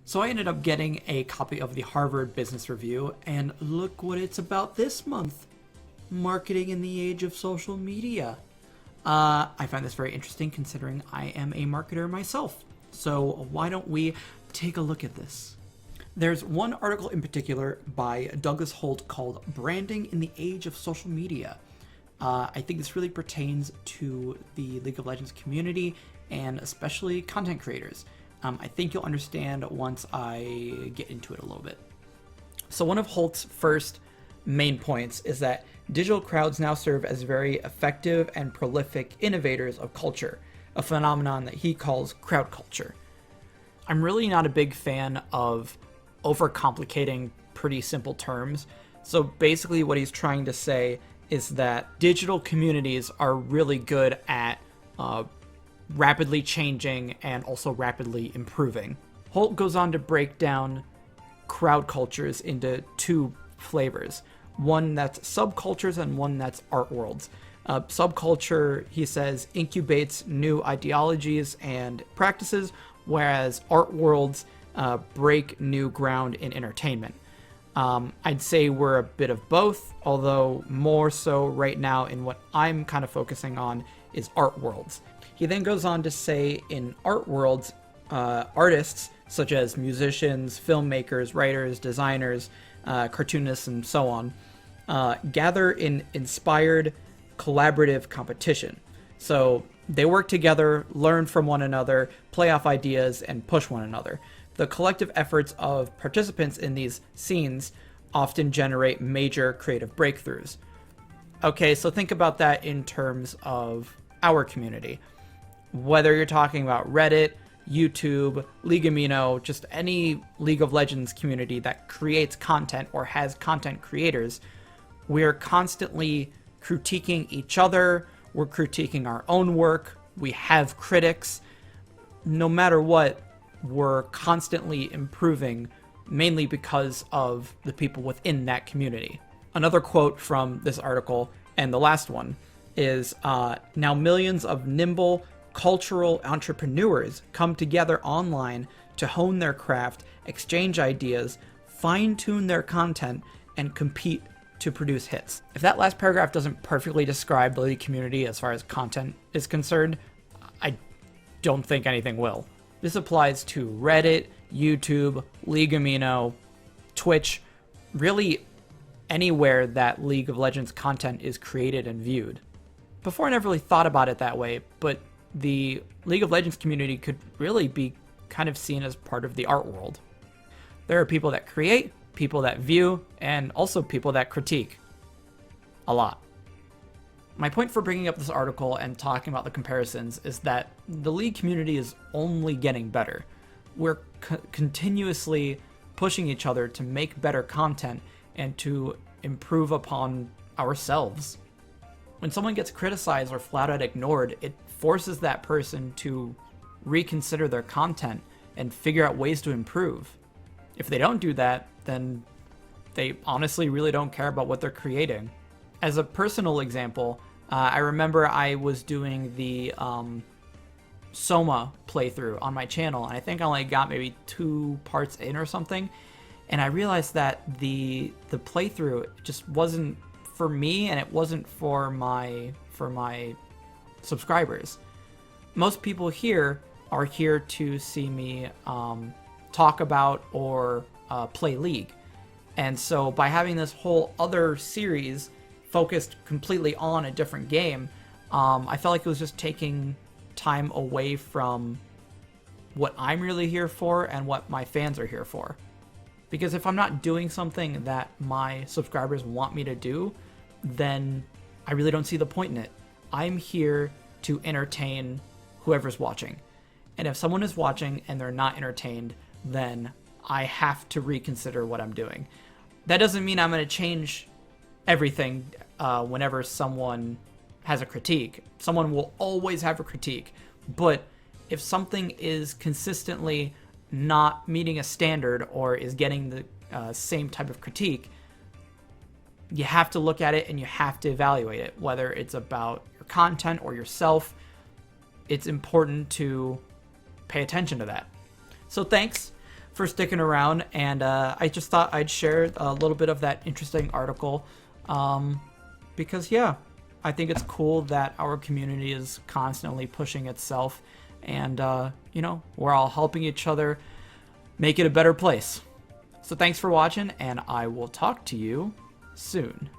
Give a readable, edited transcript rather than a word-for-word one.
So I ended up getting a copy of the Harvard Business Review, and look what it's about this month. Marketing in the age of social media. I find this very interesting considering I am a marketer myself. So why don't we take a look at this? There's one article in particular by Douglas Holt called Branding in the Age of Social Media. I think this really pertains to the League of Legends community and especially content creators. I think you'll understand once I get into it a little bit. So one of Holt's first main points is that digital crowds now serve as very effective and prolific innovators of culture, a phenomenon that he calls crowd culture. I'm really not a big fan of overcomplicating pretty simple terms. So basically what he's trying to say is that digital communities are really good at rapidly changing and also rapidly improving. Holt goes on to break down crowd cultures into two flavors. One that's subcultures and one that's art worlds. Subculture, he says, incubates new ideologies and practices, whereas art worlds break new ground in entertainment. I'd say we're a bit of both, although more so right now in what I'm kind of focusing on is art worlds. He then goes on to say in art worlds, artists such as musicians, filmmakers, writers, designers, cartoonists, and so on, gather in inspired collaborative competition. So they work together, learn from one another, play off ideas, and push one another. The collective efforts of participants in these scenes often generate major creative breakthroughs. Okay, so think about that in terms of our community. Whether you're talking about Reddit, YouTube, League Amino, just any League of Legends community that creates content or has content creators, we're constantly critiquing each other, we're critiquing our own work, we have critics. No matter what, we're constantly improving, mainly because of the people within that community. Another quote from this article, and the last one, is now millions of nimble cultural entrepreneurs come together online to hone their craft, exchange ideas, fine-tune their content, and compete to produce hits. If that last paragraph doesn't perfectly describe the League community as far as content is concerned, I don't think anything will. This applies to Reddit, YouTube, League Amino, Twitch, really anywhere that League of Legends content is created and viewed. Before, I never really thought about it that way, but the League of Legends community could really be kind of seen as part of the art world. There are people that create, people that view, and also people that critique. A lot. My point for bringing up this article and talking about the comparisons is that the League community is only getting better. We're continuously pushing each other to make better content and to improve upon ourselves. When someone gets criticized or flat out ignored, it forces that person to reconsider their content and figure out ways to improve. If they don't do that, then they honestly really don't care about what they're creating. As a personal example, I remember I was doing the Soma playthrough on my channel, and I think I only got maybe 2 parts in or something, and I realized that the playthrough just wasn't for me, and it wasn't for my subscribers. Most people here are here to see me talk about or play League, and so by having this whole other series focused completely on a different game, I felt like it was just taking time away from what I'm really here for and what my fans are here for. Because if I'm not doing something that my subscribers want me to do, then I really don't see the point in it. I'm here to entertain whoever's watching. And if someone is watching and they're not entertained, then I have to reconsider what I'm doing. That doesn't mean I'm going to change everything whenever someone has a critique. Someone will always have a critique. But if something is consistently not meeting a standard or is getting the same type of critique, you have to look at it and you have to evaluate it, whether it's about your content or yourself. It's important to pay attention to that. So thanks for sticking around, and I just thought I'd share a little bit of that interesting article, because yeah, I think it's cool that our community is constantly pushing itself, and you know, we're all helping each other make it a better place. So thanks for watching, and I will talk to you soon.